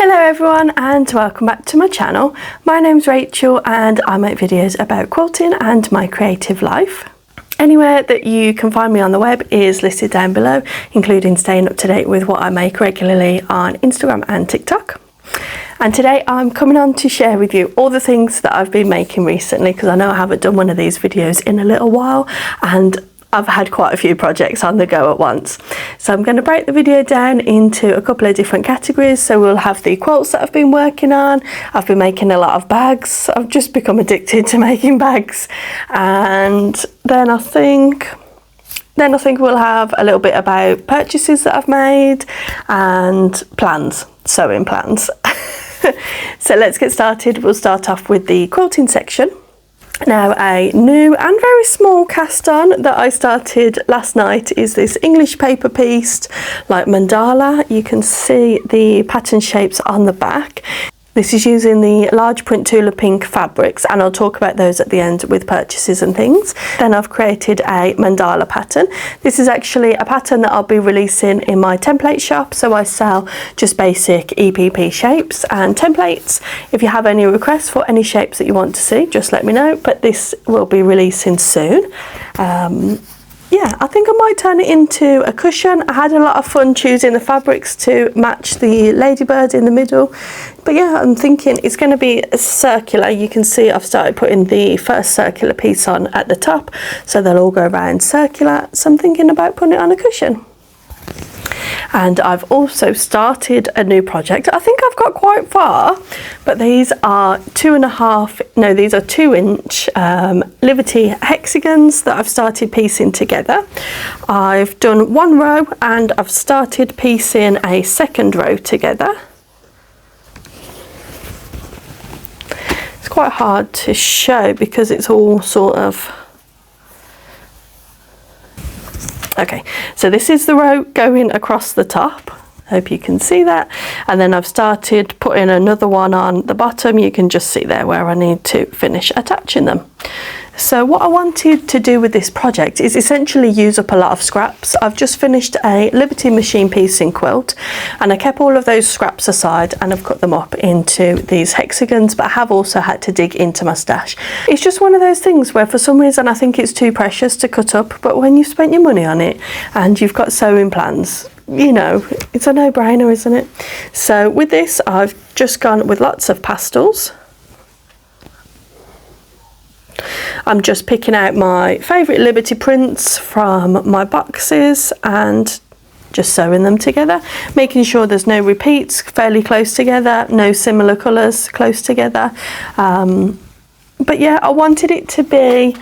Hello everyone and welcome back to my channel. My name's Rachel and I make videos about quilting and my creative life. Anywhere that you can find me on the web is listed down below, including staying up to date with what I make regularly on Instagram and TikTok. And today I'm coming on to share with you all the things that I've been making recently, because I know I haven't done one of these videos in a little while and I've had quite a few projects on the go at once. So I'm going to break the video down into a couple of different categories. So we'll have the quilts that I've been working on. I've been making a lot of bags. I've just become addicted to making bags. And then I think we'll have a little bit about purchases that I've made and plans, sewing plans. So let's get started. We'll start off with the quilting section. Now, a new and very small cast on that I started last night is this English paper piece, like mandala. You can see the pattern shapes on the back. This is using the large print Tula pink fabrics, and I'll talk about those at the end with purchases and things. Then I've created a mandala pattern. This is actually a pattern that I'll be releasing in my template shop. So I sell just basic EPP shapes and templates. If you have any requests for any shapes that you want to see, just let me know, but this will be releasing soon. Yeah, I think I might turn it into a cushion. I had a lot of fun choosing the fabrics to match the ladybird in the middle. But yeah, I'm thinking it's going to be circular. You can see I've started putting the first circular piece on at the top, so they'll all go around circular. So I'm thinking about putting it on a cushion. And I've also started a new project. I think I've got quite far, but these are 2-inch Liberty hexagons that I've started piecing together. I've done one row and I've started piecing a second row together. It's quite hard to show because it's all sort of... Okay, so this is the row going across the top. Hope you can see that. And then I've started putting another one on the bottom. You can just see there where I need to finish attaching them. So what I wanted to do with this project is essentially use up a lot of scraps. I've just finished a Liberty machine piecing quilt and I kept all of those scraps aside and I've cut them up into these hexagons, but I have also had to dig into my stash. It's just one of those things where for some reason I think it's too precious to cut up, but when you've spent your money on it and you've got sewing plans, you know, it's a no-brainer, isn't it? So with this, I've just gone with lots of pastels. I'm just picking out my favourite Liberty prints from my boxes and just sewing them together, making sure there's no repeats, fairly close together, no similar colours close together. But yeah, I wanted it to be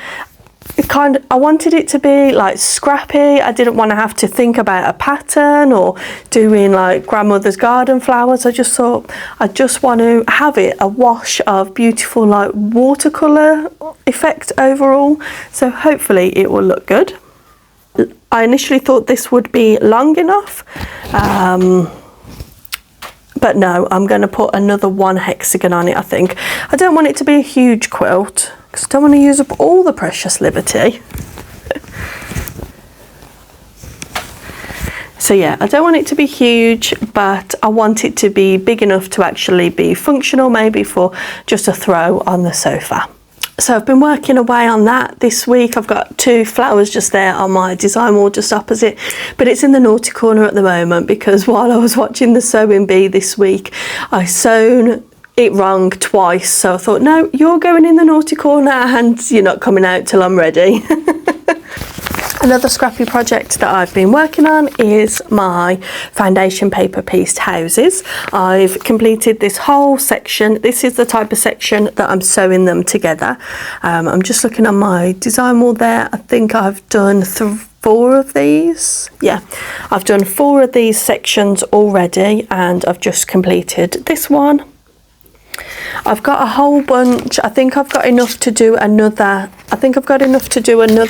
like scrappy. I didn't want to have to think about a pattern or doing like grandmother's garden flowers. I just thought I just want to have it a wash of beautiful like watercolour effect overall. So hopefully it will look good. I initially thought this would be long enough, but no, I'm going to put another one hexagon on it. I think I don't want it to be a huge quilt because I don't want to use up all the precious Liberty. So yeah, I don't want it to be huge, but I want it to be big enough to actually be functional, maybe for just a throw on the sofa. So I've been working away on that this week. I've got 2 flowers just there on my design wall just opposite, but it's in the naughty corner at the moment because while I was watching the sewing bee this week, I sewn it wrong twice. So I thought, no, you're going in the naughty corner and you're not coming out till I'm ready. Another scrappy project that I've been working on is my foundation paper pieced houses. I've completed this whole section. This is the type of section that I'm sewing them together. I'm just looking on my design wall there. I think I've done 4 of these. Yeah, I've done 4 of these sections already and I've just completed this one. I've got a whole bunch. I think I've got enough to do another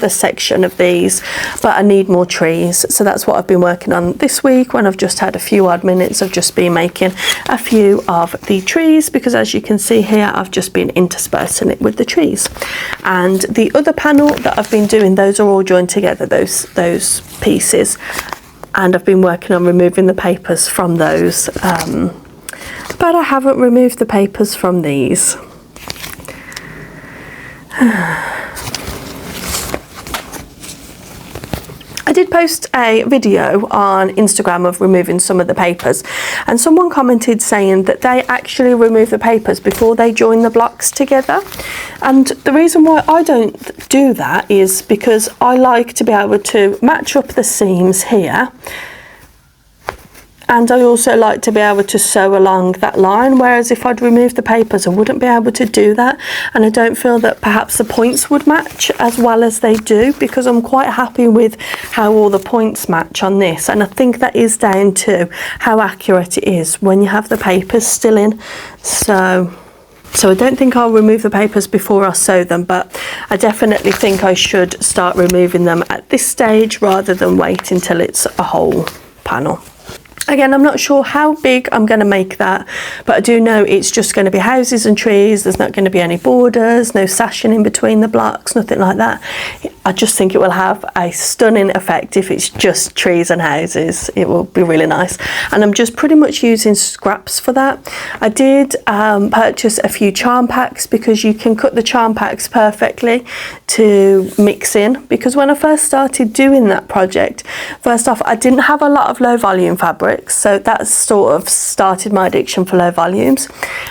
section of these, but I need more trees. So that's what I've been working on this week when I've just had a few odd minutes. I've just been making a few of the trees because as you can see here, I've just been interspersing it with the trees. And the other panel that I've been doing, those are all joined together, those pieces. And I've been working on removing the papers from those. but I haven't removed the papers from these. I did post a video on Instagram of removing some of the papers, and someone commented saying that they actually remove the papers before they join the blocks together. And the reason why I don't do that is because I like to be able to match up the seams here, and I also like to be able to sew along that line, whereas if I'd remove the papers I wouldn't be able to do that, and I don't feel that perhaps the points would match as well as they do, because I'm quite happy with how all the points match on this, and I think that is down to how accurate it is when you have the papers still in. So I don't think I'll remove the papers before I sew them, but I definitely think I should start removing them at this stage rather than wait until it's a whole panel. Again, I'm not sure how big I'm going to make that, but I do know it's just going to be houses and trees. There's not going to be any borders, no sashing in between the blocks, nothing like that. I just think it will have a stunning effect if it's just trees and houses. It will be really nice. And I'm just pretty much using scraps for that. I did purchase a few charm packs, because you can cut the charm packs perfectly to mix in, because when I first started doing that project, first off, I didn't have a lot of low volume fabric, so that sort of started my addiction for low volumes,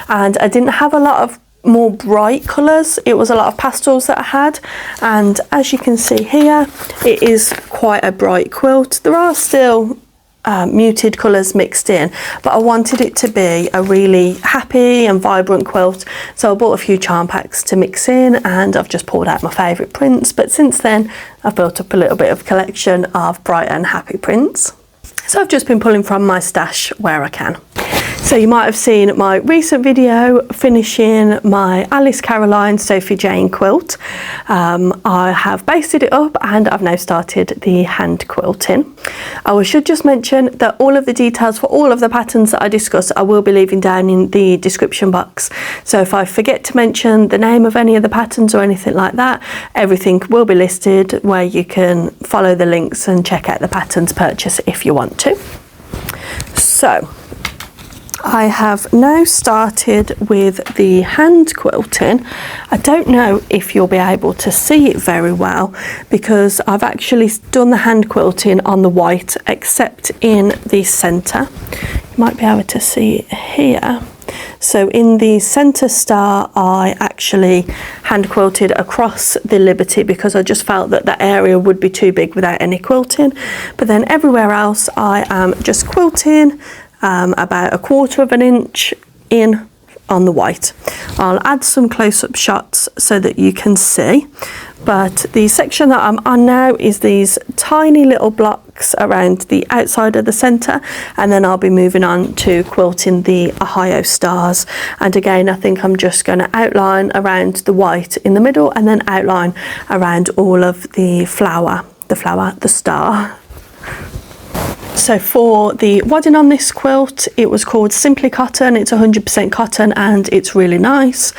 and I didn't have a lot of more bright colours. It was a lot of pastels that I had, and as you can see here, it is quite a bright quilt. There are still muted colours mixed in, but I wanted it to be a really happy and vibrant quilt, so I bought a few charm packs to mix in, and I've just pulled out my favourite prints. But since then I've built up a little bit of collection of bright and happy prints. So I've just been pulling from my stash where I can. So you might have seen my recent video finishing my Alice Caroline Sophie Jane quilt. I have basted it up and I've now started the hand quilting. I should just mention that all of the details for all of the patterns that I discuss I will be leaving down in the description box. So if I forget to mention the name of any of the patterns or anything like that, everything will be listed where you can follow the links and check out the patterns purchase if you want to. So I have now started with the hand quilting. I don't know if you'll be able to see it very well, because I've actually done the hand quilting on the white except in the centre. You might be able to see it here. So in the centre star I actually hand quilted across the Liberty, because I just felt that that area would be too big without any quilting. But then everywhere else I am just quilting about 1/4 of an inch in on the white. I'll add some close-up shots so that you can see, but the section that I'm on now is these tiny little blocks around the outside of the centre, and then I'll be moving on to quilting the Ohio stars. And again, I think I'm just going to outline around the white in the middle, and then outline around all of the the star. So for the wadding on this quilt, it was called Simply Cotton. It's 100% cotton and it's really nice.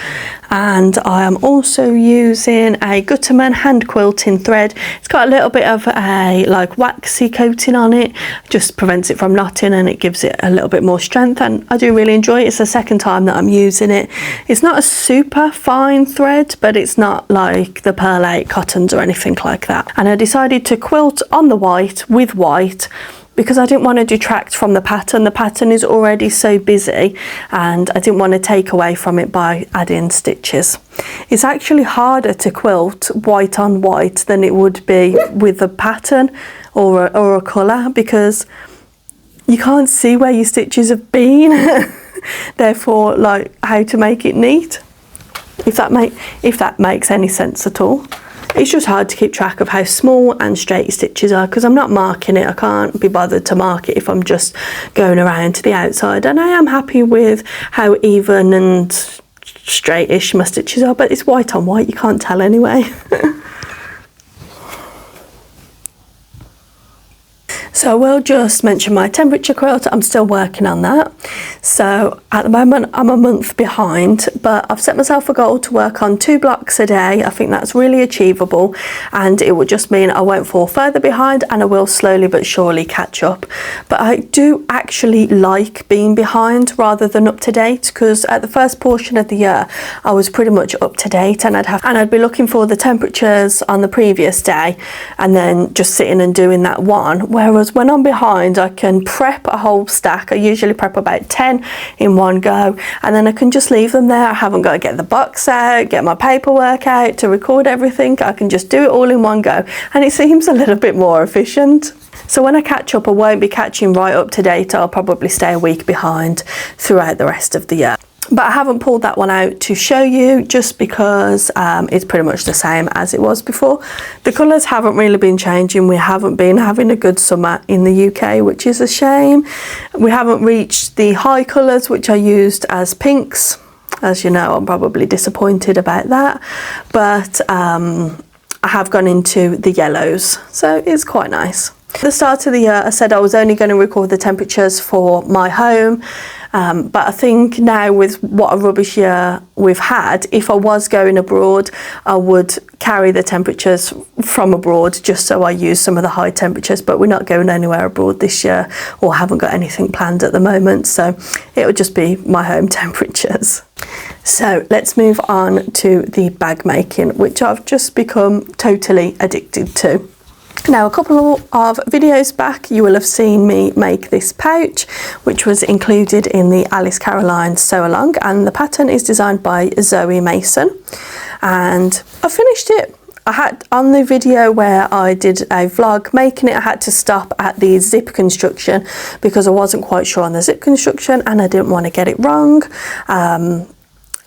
And I am also using a Gutterman hand quilting thread. It's got a little bit of a like waxy coating on it, just prevents it from knotting and it gives it a little bit more strength, and I do really enjoy it. It's the second time that I'm using it. It's not a super fine thread, but it's not like the Pearl 8 cottons or anything like that. And I decided to quilt on the white with white, because I didn't want to detract from the pattern. The pattern is already so busy and I didn't want to take away from it by adding stitches. It's actually harder to quilt white on white than it would be with a pattern or a colour, because you can't see where your stitches have been. Therefore, like, how to make it neat, if that makes any sense at all. It's just hard to keep track of how small and straight your stitches are, because I'm not marking it. I can't be bothered to mark it if I'm just going around to the outside, and I am happy with how even and straightish my stitches are, but it's white on white, you can't tell anyway. So I will just mention my temperature quilt. I'm still working on that. So at the moment I'm a month behind, but I've set myself a goal to work on 2 blocks a day. I think that's really achievable, and it will just mean I won't fall further behind, and I will slowly but surely catch up. But I do actually like being behind rather than up to date, because at the first portion of the year I was pretty much up to date, and I'd be looking for the temperatures on the previous day and then just sitting and doing that one. Whereas when I'm behind, I can prep a whole stack. I usually prep about 10 in one go, and then I can just leave them there. I haven't got to get the box out, get my paperwork out to record everything. I can just do it all in one go, and it seems a little bit more efficient. So when I catch up, I won't be catching right up to date. I'll probably stay a week behind throughout the rest of the year. But I haven't pulled that one out to show you, just because it's pretty much the same as it was before. The colours haven't really been changing. We haven't been having a good summer in the UK, which is a shame. We haven't reached the high colours, which I used as pinks. As you know, I'm probably disappointed about that. But I have gone into the yellows, so it's quite nice. At the start of the year, I said I was only going to record the temperatures for my home. But I think now, with what a rubbish year we've had, if I was going abroad, I would carry the temperatures from abroad, just so I use some of the high temperatures. But we're not going anywhere abroad this year, or haven't got anything planned at the moment, so it would just be my home temperatures. So let's move on to the bag making, which I've just become totally addicted to. Now, a couple of videos back, you will have seen me make this pouch, which was included in the Alice Caroline sew along, and the pattern is designed by Zoe Mason, and I finished it. I had, on the video where I did a vlog making it, I had to stop at the zip construction because I wasn't quite sure on the zip construction and I didn't want to get it wrong.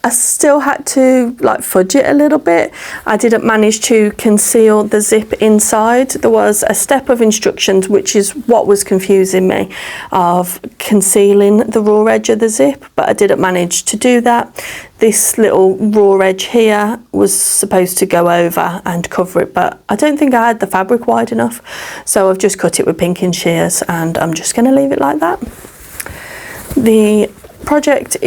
I still had to fudge it a little bit. I didn't manage to conceal the zip inside. There was a step of instructions, which is what was confusing me, of concealing the raw edge of the zip, but I didn't manage to do that. This little raw edge here was supposed to go over and cover it, but I don't think I had the fabric wide enough, so I've just cut it with pinking shears, and I'm just going to leave it like that. The project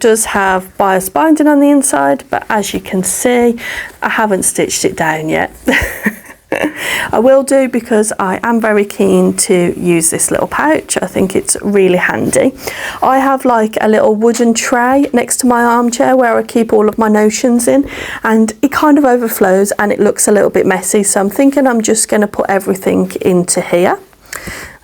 does have bias binding on the inside, but as you can see, I haven't stitched it down yet. I will do, because I am very keen to use this little pouch. I think it's really handy. I have a little wooden tray next to my armchair where I keep all of my notions in, and it kind of overflows and it looks a little bit messy, so I'm thinking I'm just going to put everything into here,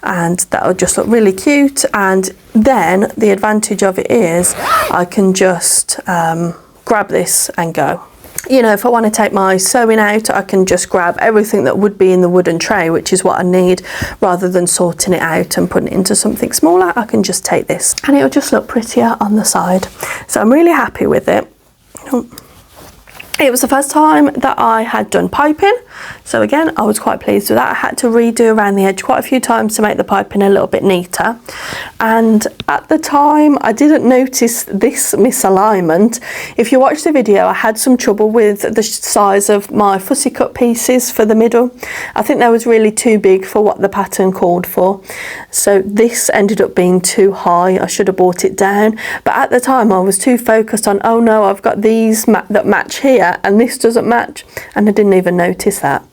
and that'll just look really cute. And then the advantage of it is I can just grab this and go. You know, if I want to take my sewing out, I can just grab everything that would be in the wooden tray, which is what I need, rather than sorting it out and putting it into something smaller. I can just take this and it'll just look prettier on the side. So I'm really happy with it. It was the first time that I had done piping, so again I was quite pleased with that. I had to redo around the edge quite a few times to make the piping a little bit neater, and at the time I didn't notice this misalignment. If you watch the video, I had some trouble with the size of my fussy cut pieces for the middle. I think that was really too big for what the pattern called for, so this ended up being too high. I should have brought it down, but at the time I was too focused on, oh no, I've got these that match here and this doesn't match, and I didn't even notice that.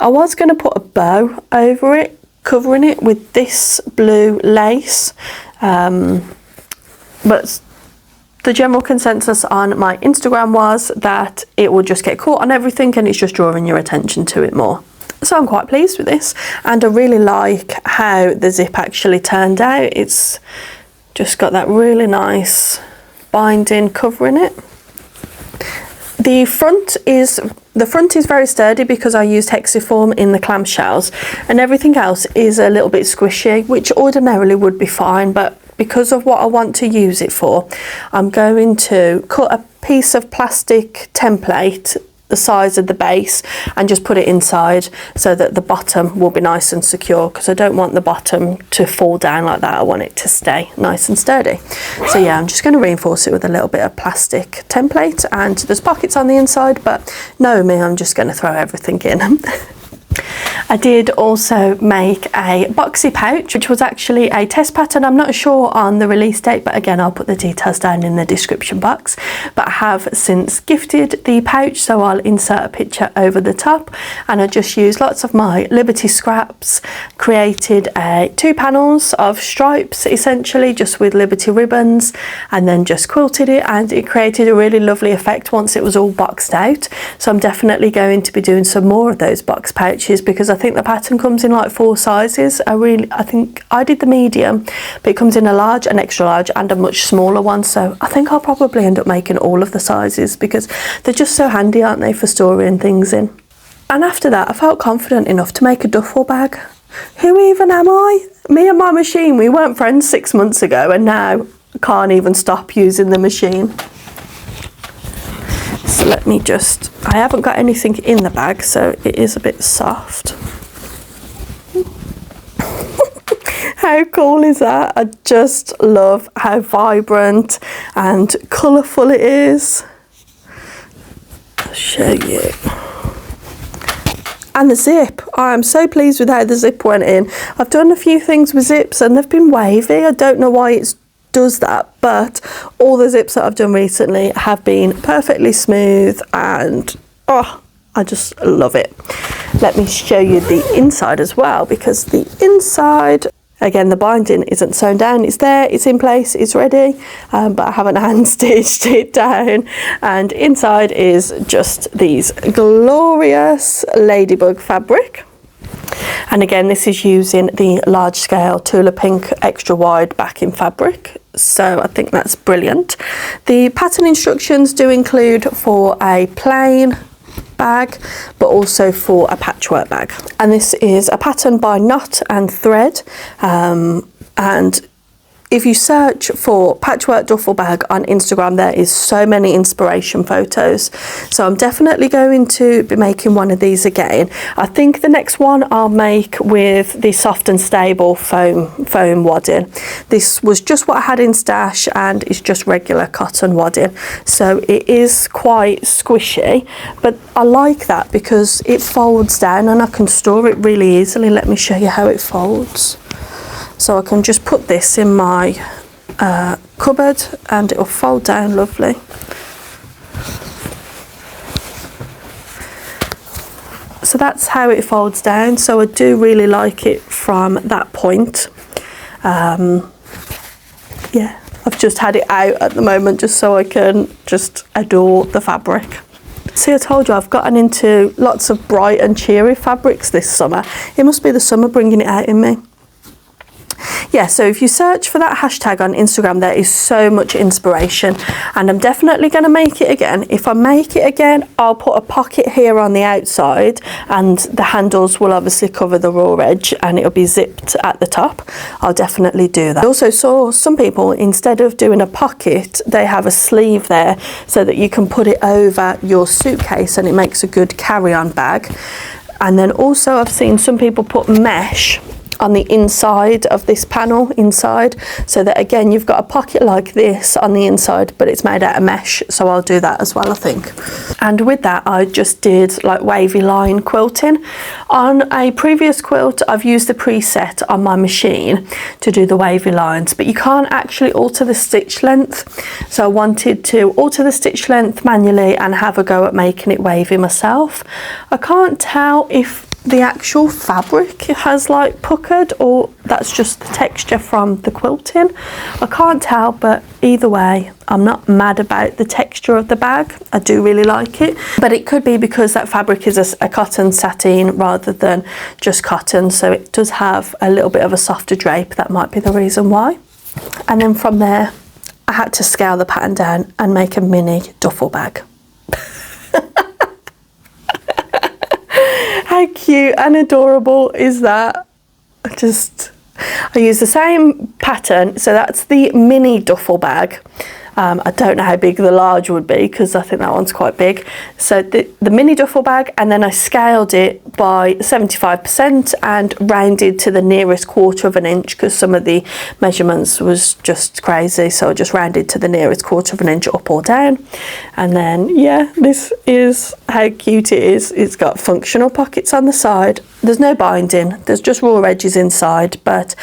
I was going to put a bow over it, covering it with this blue lace, but the general consensus on my Instagram was that it will just get caught on everything and it's just drawing your attention to it more. So I'm quite pleased with this, and I really like how the zip actually turned out. It's just got that really nice binding covering it. The front is very sturdy because I used Hexiform in the clamshells, and everything else is a little bit squishy, which ordinarily would be fine, but because of what I want to use it for, I'm going to cut a piece of plastic template the size of the base and just put it inside so that the bottom will be nice and secure, because I don't want the bottom to fall down like that. I want it to stay nice and sturdy. So yeah, I'm just going to reinforce it with a little bit of plastic template, and there's pockets on the inside, but no me, I'm just going to throw everything in. I did also make a Boxy Pouch, which was actually a test pattern. I'm not sure on the release date, but again, I'll put the details down in the description box. But I have since gifted the pouch, so I'll insert a picture over the top. And I just used lots of my Liberty scraps, created 2 panels of stripes, essentially, just with Liberty ribbons, and then just quilted it, and it created a really lovely effect once it was all boxed out. So I'm definitely going to be doing some more of those box pouches, because I think the pattern comes in like 4 sizes. I think I did the medium, but it comes in a large, an extra large, and a much smaller one. So I think I'll probably end up making all of the sizes, because they're just so handy, aren't they, for storing things in. And after that, I felt confident enough to make a duffel bag. Who even am I? Me and my machine, we weren't friends 6 months ago, and now I can't even stop using the machine. So let me just, I haven't got anything in the bag, so it is a bit soft. How cool is that? I just love how vibrant and colourful it is. I'll show you. And the zip, I am so pleased with how the zip went in. I've done a few things with zips and they've been wavy. I don't know why it does that, but all the zips that I've done recently have been perfectly smooth, and oh, I just love it. Let me show you the inside as well, because the inside, again, the binding isn't sewn down. It's there, it's in place, it's ready, but I haven't hand stitched it down. And inside is just these glorious ladybug fabric. And again, this is using the large scale Tula Pink extra wide backing fabric. So I think that's brilliant. The pattern instructions do include for a plain bag, but also for a patchwork bag. And this is a pattern by Knot and Thread. And if you search for patchwork duffel bag on Instagram, there is so many inspiration photos. So I'm definitely going to be making one of these again. I think the next one I'll make with the soft and stable foam wadding. This was just what I had in stash, and it's just regular cotton wadding. So it is quite squishy, but I like that because it folds down and I can store it really easily. Let me show you how it folds. So I can just put this in my cupboard and it will fold down lovely. So that's how it folds down. So I do really like it from that point. Yeah, I've just had it out at the moment just so I can just adore the fabric. See, I told you I've gotten into lots of bright and cheery fabrics this summer. It must be the summer bringing it out in me. Yeah, so if you search for that hashtag on Instagram, there is so much inspiration, and I'm definitely going to make it again. If I make it again, I'll put a pocket here on the outside, and the handles will obviously cover the raw edge and it'll be zipped at the top. I'll definitely do that. I also saw some people, instead of doing a pocket, they have a sleeve there so that you can put it over your suitcase and it makes a good carry-on bag. And then also I've seen some people put mesh on the inside of this panel inside, so that again you've got a pocket like this on the inside, but it's made out of mesh. So I'll do that as well, I think. And with that, I just did like wavy line quilting. On a previous quilt, I've used the preset on my machine to do the wavy lines, but you can't actually alter the stitch length. So I wanted to alter the stitch length manually and have a go at making it wavy myself. I can't tell if the actual fabric has like puckered or that's just the texture from the quilting. I can't tell, but either way, I'm not mad about the texture of the bag. I do really like it, but it could be because that fabric is a cotton sateen rather than just cotton, so it does have a little bit of a softer drape. That might be the reason why. And then from there, I had to scale the pattern down and make a mini duffel bag. How cute and adorable is that? I use the same pattern, so that's the mini duffel bag. I don't know how big the large would be because I think that one's quite big. So the mini duffel bag, and then I scaled it by 75% and rounded to the nearest 1/4 of an inch because some of the measurements was just crazy. So I just rounded to the nearest 1/4 of an inch up or down. And then, yeah, this is how cute it is. It's got functional pockets on the side. There's no binding, there's just raw edges inside, but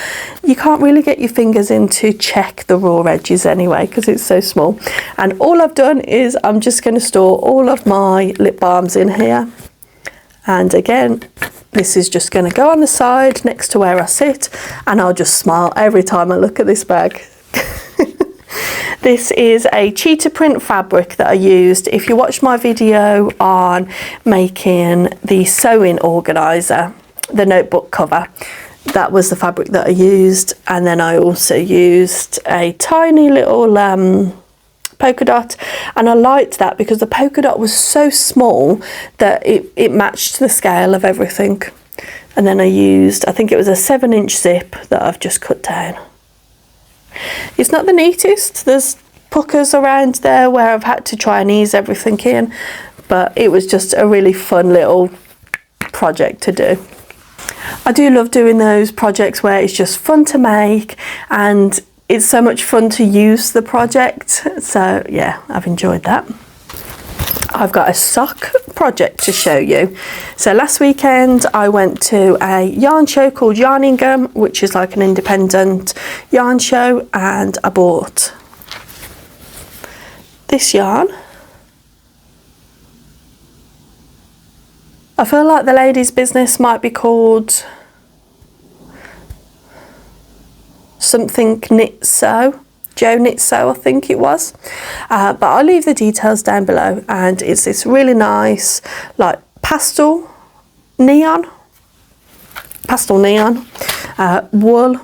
you can't really get your fingers in to check the raw edges anyway because it's so small. And all I've done is I'm just going to store all of my lip balms in here. And again, this is just going to go on the side next to where I sit, and I'll just smile every time I look at this bag. This is a cheetah print fabric that I used. If you watched my video on making the sewing organiser, the notebook cover, that was the fabric that I used. And then I also used a tiny little polka dot, and I liked that because the polka dot was so small that it matched the scale of everything. And then I used, I think it was a 7-inch zip that I've just cut down. It's not the neatest, there's puckers around there where I've had to try and ease everything in, but it was just a really fun little project to do. I do love doing those projects where it's just fun to make and it's so much fun to use the project, so yeah, I've enjoyed that. I've got a sock project to show you. So last weekend I went to a yarn show called Yarningham, which is like an independent yarn show, and I bought this yarn. I feel like the lady's business might be called something Knit Sew. Joe Knit Sew, I think it was, but I'll leave the details down below. And it's this really nice like pastel neon wool,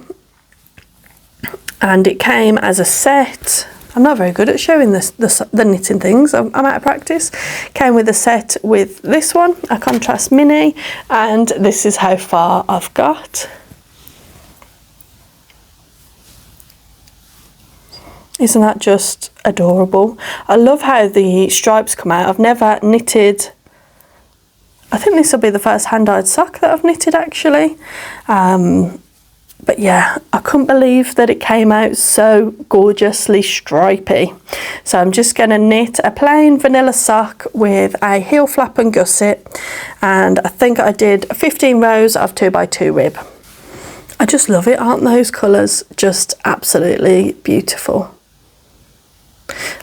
and it came as a set. I'm not very good at showing the knitting things, I'm out of practice. Came with a set with this one, a contrast mini, and this is how far I've got. Isn't that just adorable? I love how the stripes come out. I've never knitted, I think this will be the first hand-dyed sock that I've knitted actually. But yeah, I couldn't believe that it came out so gorgeously stripy. So I'm just going to knit a plain vanilla sock with a heel flap and gusset. And I think I did 15 rows of 2x2 rib. I just love it, aren't those colours just absolutely beautiful?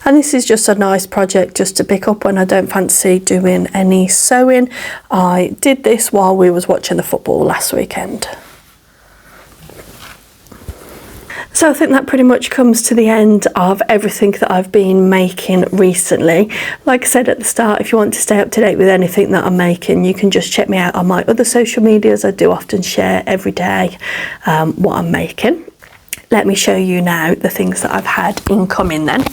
And this is just a nice project just to pick up when I don't fancy doing any sewing. I did this while we was watching the football last weekend. So I think that pretty much comes to the end of everything that I've been making recently. Like I said at the start, if you want to stay up to date with anything that I'm making, you can just check me out on my other social medias. I do often share every day what I'm making. Let me show you now the things that I've had incoming then.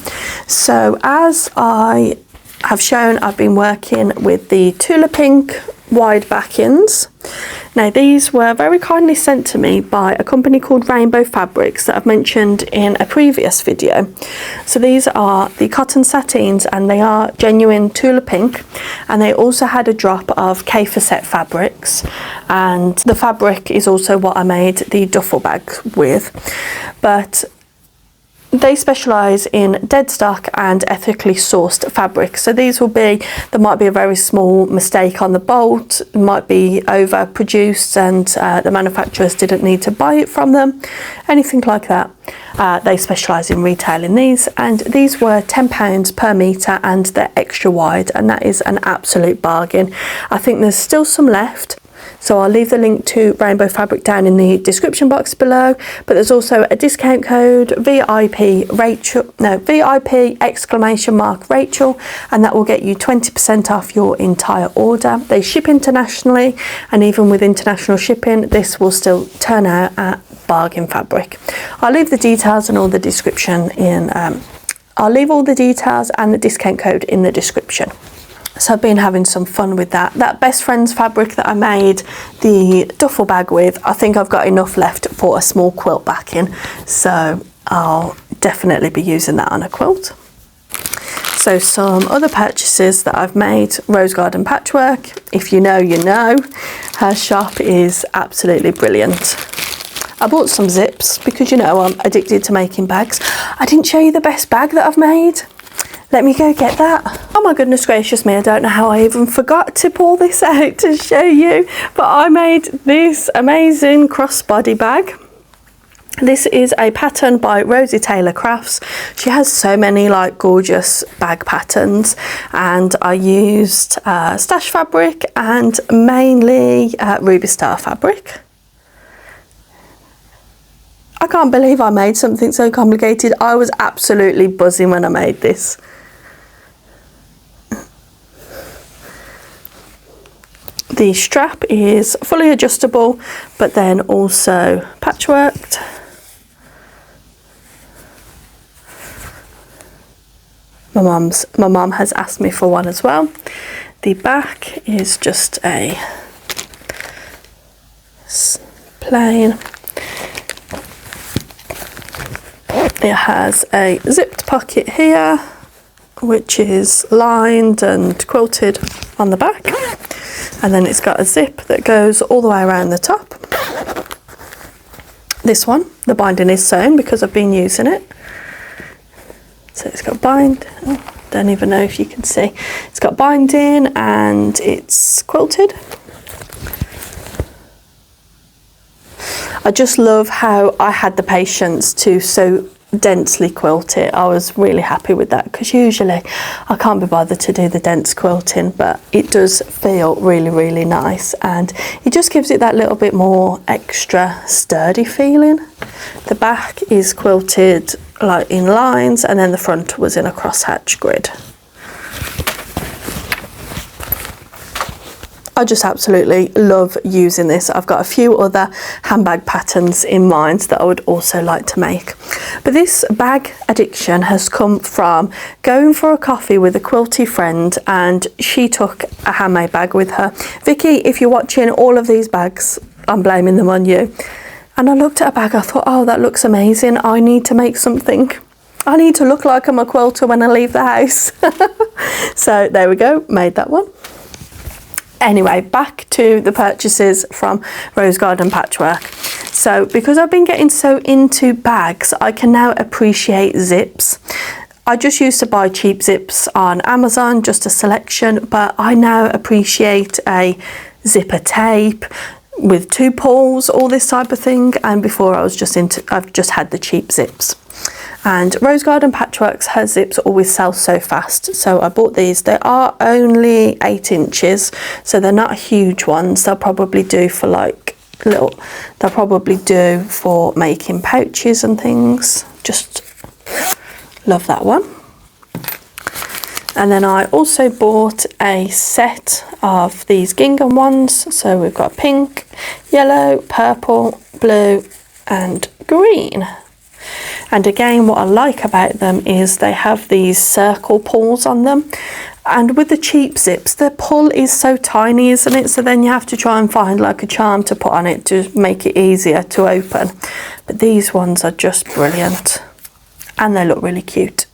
So as I have shown, I've been working with the Tula Pink wide back-ins. Now these were very kindly sent to me by a company called Rainbow Fabrics that I've mentioned in a previous video. So these are the cotton satins and they are genuine Tula Pink, and they also had a drop of K-Facet fabrics, and the fabric is also what I made the duffel bag with. But they specialise in dead stock and ethically sourced fabric. So these will be, there might be a very small mistake on the bolt, it might be overproduced and the manufacturers didn't need to buy it from them, anything like that. They specialise in retailing these, and these were £10 per metre and they're extra wide, and that is an absolute bargain. I think there's still some left. So I'll leave the link to Rainbow Fabric down in the description box below, but there's also a discount code VIP Rachel, no, VIP exclamation mark Rachel, and that will get you 20% off your entire order. They ship internationally, and even with international shipping, this will still turn out at bargain fabric. I'll leave the details and all the description in, I'll leave all the details and the discount code in the description. So I've been having some fun with that. That Best Friends fabric that I made the duffel bag with, I think I've got enough left for a small quilt backing. So I'll definitely be using that on a quilt. So some other purchases that I've made, Rose Garden Patchwork. If you know, you know. Her shop is absolutely brilliant. I bought some zips because, you know, I'm addicted to making bags. I didn't show you the best bag that I've made. let me go get that. Oh my goodness gracious me, I don't know how I even forgot to pull this out to show you, but I made this amazing crossbody bag. This is a pattern by Rosie Taylor Crafts. She has so many like gorgeous bag patterns, and I used stash fabric and mainly Ruby Star fabric. I can't believe I made something so complicated. I was absolutely buzzing when I made this. The strap is fully adjustable, but then also patchworked. My mum has asked me for one as well. The back is just a plain. It has a zipped pocket here, which is lined and quilted on the back, and then it's got a zip that goes all the way around the top. This one, the binding is sewn because I've been using it. So it's got don't even know if you can see. It's got binding and it's quilted. I just love how I had the patience to so densely quilt it. I was really happy with that, because usually I can't be bothered to do the dense quilting, but it does feel really nice, and it just gives it that little bit more extra sturdy feeling. The back is quilted like in lines, and then the front was in a crosshatch grid. I just absolutely love using this. I've got a few other handbag patterns in mind that I would also like to make. But this bag addiction has come from going for a coffee with a quilty friend, and she took a handmade bag with her. Vicky, if you're watching, all of these bags, I'm blaming them on you. And I looked at a bag, I thought, oh, that looks amazing. I need to make something. I need to look like I'm a quilter when I leave the house. So there we go, made that one. Anyway, back to the purchases from Rose Garden Patchwork. So because I've been getting so into bags, I can now appreciate zips. I just used to buy cheap zips on Amazon, just a selection, but I now appreciate a zipper tape with 2 pulls, all this type of thing. And before I've just had the cheap zips. And Rose Garden Patchworks, her zips always sell so fast, so I bought these. They are only 8 inches, so they're not huge ones. They'll probably do for like they'll probably do for making pouches and things. Just love that one. And then I also bought a set of these gingham ones. So we've got pink, yellow, purple, blue and green. And again, what I like about them is they have these circle pulls on them. And with the cheap zips, the pull is so tiny, isn't it? So then you have to try and find like a charm to put on it to make it easier to open. But these ones are just brilliant. And they look really cute.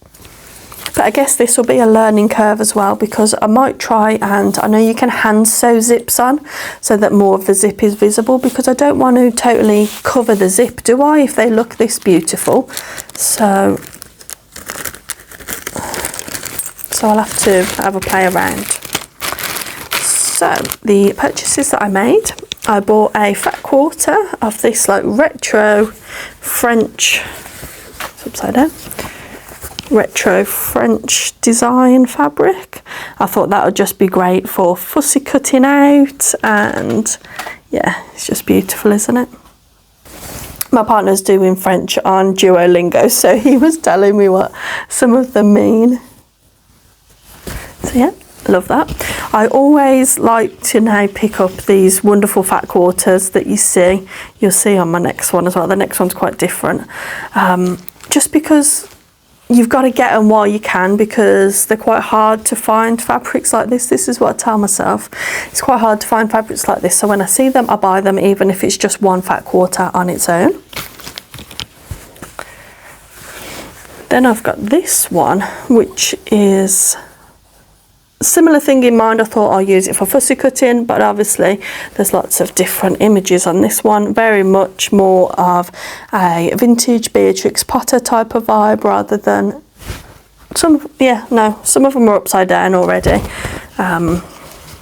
But I guess this will be a learning curve as well, because I might try, and I know you can hand sew zips on so that more of the zip is visible, because I don't want to totally cover the zip, do I, if they look this beautiful? So I'll have to have a play around. So the purchases that I made, I bought a fat quarter of this like retro French, it's upside down, retro French design fabric. I thought that would just be great for fussy cutting out, and yeah, it's just beautiful, isn't it? My partner's doing French on Duolingo, so he was telling me what some of them mean. So yeah, love that. I always like to now pick up these wonderful fat quarters that you'll see on my next one as well. The next one's quite different, just because you've got to get them while you can, because they're quite hard to find fabrics like this. This is what I tell myself. It's quite hard to find fabrics like this. So when I see them, I buy them, even if it's just one fat quarter on its own. Then I've got this one, which is a similar thing in mind. I thought I'll use it for fussy cutting, but obviously there's lots of different images on this one. Very much more of a vintage Beatrix Potter type of vibe, rather than some of them are upside down already.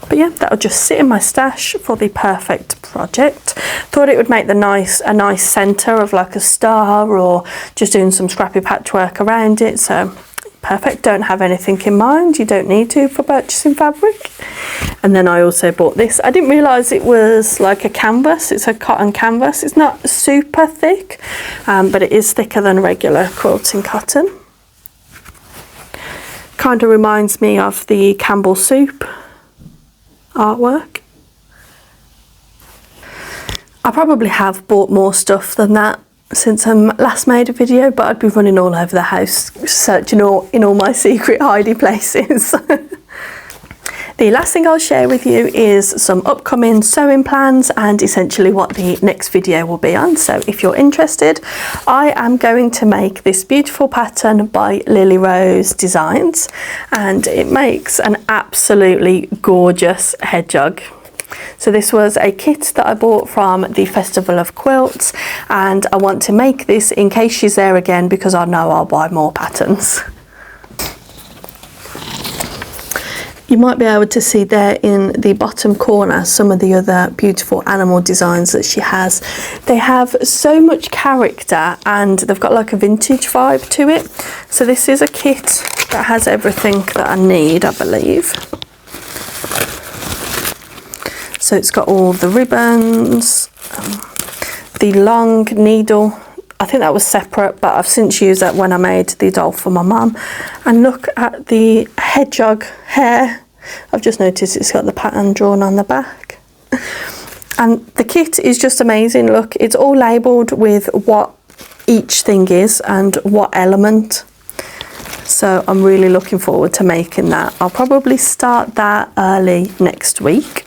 But yeah, that'll just sit in my stash for the perfect project. Thought it would make a nice centre of like a star, or just doing some scrappy patchwork around it. So perfect. Don't have anything in mind. You don't need to for purchasing fabric. And then I also bought this. I didn't realise it was like a canvas. It's a cotton canvas. It's not super thick, but it is thicker than regular quilting cotton. Kind of reminds me of the Campbell soup artwork. I probably have bought more stuff than that since I last made a video, but I'd be running all over the house searching in all my secret hidey places. The last thing I'll share with you is some upcoming sewing plans and essentially what the next video will be on. So if you're interested, I am going to make this beautiful pattern by Lily Rose Designs, and it makes an absolutely gorgeous hedgehog. So this was a kit that I bought from the Festival of Quilts, and I want to make this in case she's there again, because I know I'll buy more patterns. You might be able to see there in the bottom corner some of the other beautiful animal designs that she has. They have so much character and they've got like a vintage vibe to it. So this is a kit that has everything that I need, I believe. So it's got all the ribbons, the long needle. I think that was separate, but I've since used that when I made the doll for my mum. And look at the hedgehog hair. I've just noticed it's got the pattern drawn on the back. And the kit is just amazing. Look, it's all labelled with what each thing is and what element. So I'm really looking forward to making that. I'll probably start that early next week.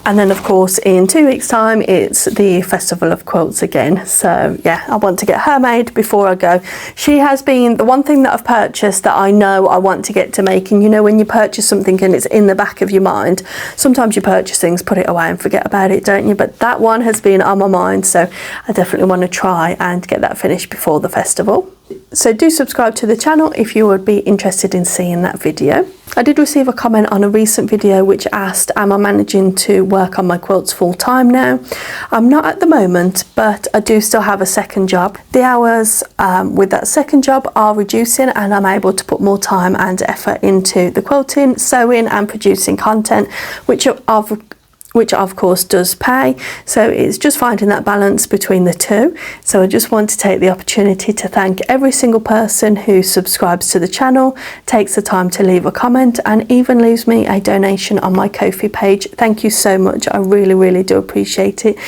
And then of course in 2 weeks time it's the Festival of Quilts again. So yeah, I want to get her made before I go. She has been the one thing that I've purchased that I know I want to get to making. You know, when you purchase something and it's in the back of your mind, sometimes you purchase things, put it away and forget about it, don't you? But that one has been on my mind, so I definitely want to try and get that finished before the festival. So do subscribe to the channel if you would be interested in seeing that video. I did receive a comment on a recent video which asked, am I managing to work on my quilts full time now? I'm not at the moment, but I do still have a second job. The hours with that second job are reducing and I'm able to put more time and effort into the quilting, sewing and producing content, which of course does pay. So it's just finding that balance between the two. So I just want to take the opportunity to thank every single person who subscribes to the channel, takes the time to leave a comment and even leaves me a donation on my Ko-fi page. Thank you so much. I really do appreciate it,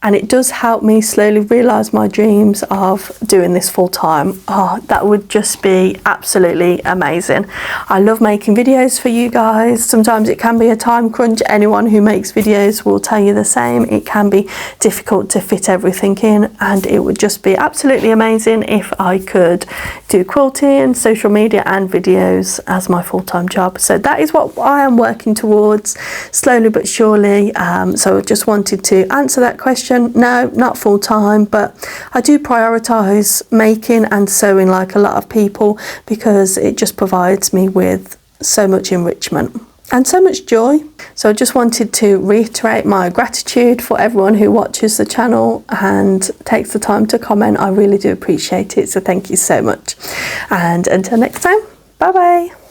and it does help me slowly realise my dreams of doing this full time. Oh, that would just be absolutely amazing. I love making videos for you guys. Sometimes it can be a time crunch. Anyone who makes videos will tell you the same. It can be difficult to fit everything in, and it would just be absolutely amazing if I could do quilting, social media and videos as my full-time job. So that is what I am working towards, slowly but surely. So I just wanted to answer that question. No, not full-time, but I do prioritise making and sewing like a lot of people, because it just provides me with so much enrichment and so much joy. So I just wanted to reiterate my gratitude for everyone who watches the channel and takes the time to comment. I really do appreciate it, so thank you so much. And until next time, bye bye.